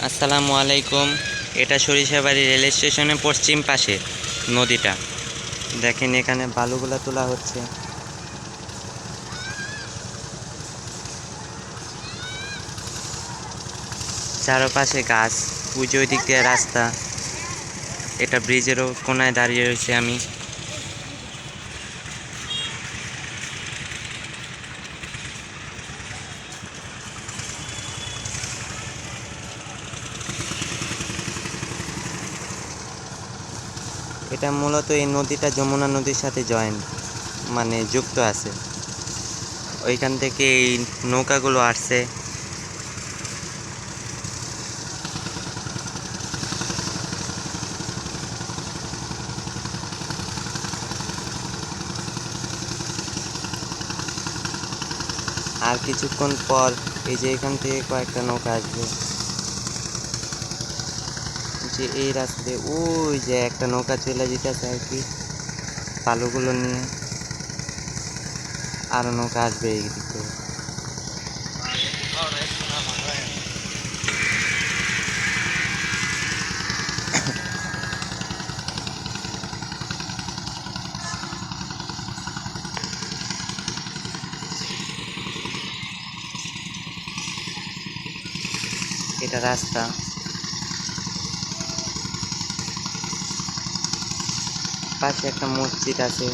আসসালামু আলাইকুম। এটা সরিষাবাড়ি রেল স্টেশনের পশ্চিম পাশে নদীটা। দেখেন এখানে বালুগুলা তোলা হচ্ছে। চারপাশে গাছ, ওই দিক দিয়ে রাস্তা। এটা ব্রিজেরও কোনায় দাঁড়িয়ে রয়েছে আমি। এটা মূলত এই নদীটা যমুনা নদীর সাথে মানে যুক্ত আছে। ওইখান থেকে এই নৌকাগুলো আসছে। আর কিছুক্ষণ পর এই যে এখান থেকে কয়েকটা নৌকা আসবে, যে এই রাস্তায় ওই যে একটা নৌকা চলে যেতেছে আর কি, বালুগুলো নিয়ে। আরো নৌকা আসবে এই দিক থেকে। এটা রাস্তা, পাশে একটা মসজিদ আছে।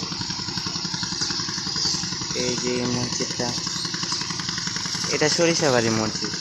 এই যে মসজিদটা, এটা সরিষাবাড়ি মসজিদ।